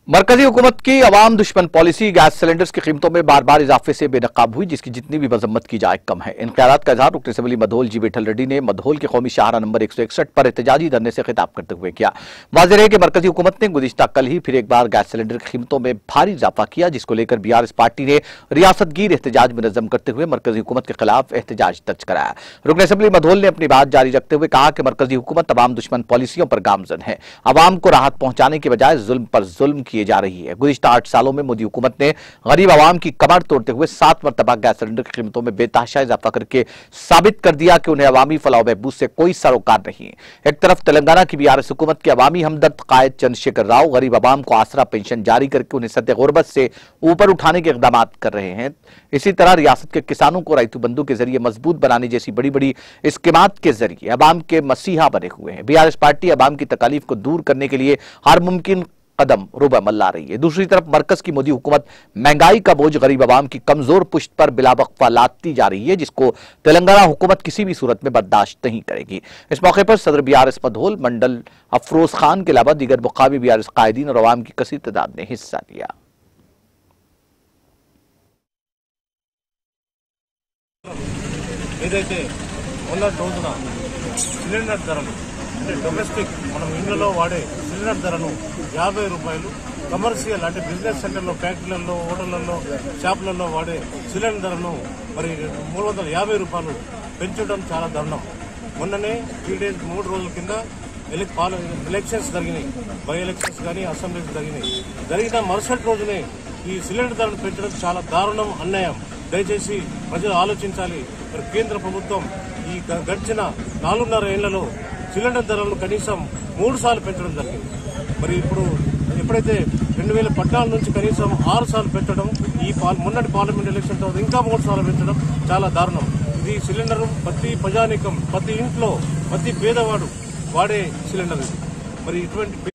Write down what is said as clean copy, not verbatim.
मरकजी हुकूमत की अवाम दुश्मन पॉलिसी गैस सिलेंडर्स की कीमतों में बार बार इजाफे से बेनकाब हुई, जिसकी जितनी भी मजम्मत की जाए कम है। इन ख्यालात का इजहार रुकन असम्बली मधोल जी विठल रेड्डी ने मधोल के कौमी शाहरा नंबर 161 पर एहतजाजी धरने से खिताब करते हुए किया। वाज़ेह है कि मरकजी हुकूमत ने गुज़िश्ता कल ही फिर एक बार गैस सिलेंडर की कीमतों में भारी इजाफा किया, जिसको लेकर BRS पार्टी ने रियासतगीर एहतजाज मुनज़्ज़म करते हुए मरकजी हुकूमत के खिलाफ एहतजाज दर्ज कराया। रुकन असम्बली मधोल ने अपनी बात जारी रखते हुए कहा कि मरकजी हुकूमत अवाम दुश्मन पॉलिसियों पर गामजन है। अवाम को राहत पहुंचाने के बजाय जुल्म पर जुल्म किए जा रही है। 8 सालों में मोदी हुकूमत ने गरीब आवाम की कमर तोड़ते हुए 7 मरतबा गैस सिलेंडर की कीमतों में बेतहाशा इजाफा करके साबित कर दिया कि उन्हें अवामी फलाह बहबूद से कोई सरोकार नहीं। एक तरफ तेलंगाना की BRS हुकूमत के अवामी हमदर्द कायद चंद्रशेखर राव गरीब आवाम को आसरा पेंशन जारी करके उन्हें सद्दे गुर्बत से ऊपर उठाने के इकदाम कर रहे हैं। इसी तरह रियासत के किसानों को रैतु बंधु के जरिए मजबूत बनाने जैसी बड़ी बड़ी स्कीमात के जरिए अवाम के मसीहा बने हुए हैं। BRS पार्टी अवाम की तकालीफ को दूर करने के लिए हर मुमकिन कदम रुबमल ला रही है। दूसरी तरफ मरकज की मोदी हुकूमत महंगाई का बोझ गरीब आवाम की कमजोर पुश्त पर बिलावक्फा लादती जा रही है, जिसको तेलंगाना हुकूमत किसी भी सूरत में बर्दाश्त नहीं करेगी। इस मौके पर सदर BRS मधोल मंडल अफरोज खान के अलावा दीगर मुकामी BRS कायदीन और अवाम की कसीर तादाद ने हिस्सा लिया। డొమెస్టిక్ మనం ఇండ్లలో వాడే సిలిండర్ ధరను 50 రూపాయలు, కమర్షియల్ అంటే బిజినెస్ సెంటర్లో, ఫ్యాక్టరీలలో, హోటళ్లలో, షాపులలో వాడే సిలిండర్ ధరను మరి 350 రూపాయలు పెంచడం చాలా దారుణం. మొన్ననే 3 రోజుల కింద ఎలక్షన్స్ జరిగినాయి, బై ఎలక్షన్స్ కానీ అసెంబ్లీస్ జరిగిన మరుసటి రోజునే ఈ సిలిండర్ ధరను పెంచడం చాలా దారుణం, అన్యాయం. దయచేసి ప్రజలు ఆలోచించాలి. మరి కేంద్ర ప్రభుత్వం ఈ గడిచిన 4.5 ఏళ్లలో సిలిండర్ ధరలను కనీసం 3 సార్లు పెంచడం జరిగింది. మరి ఇప్పుడు ఎప్పుడైతే 2014 నుంచి కనీసం 6 సార్లు పెట్టడం, ఈ మొన్నటి పార్లమెంట్ ఎలక్షన్ తర్వాత ఇంకా 3 సార్లు పెంచడం చాలా దారుణం. ఇది సిలిండర్ ప్రతి ప్రజానీకం, ప్రతి ఇంట్లో, ప్రతి పేదవాడు వాడే సిలిండర్ ఇది. మరి ఇటువంటి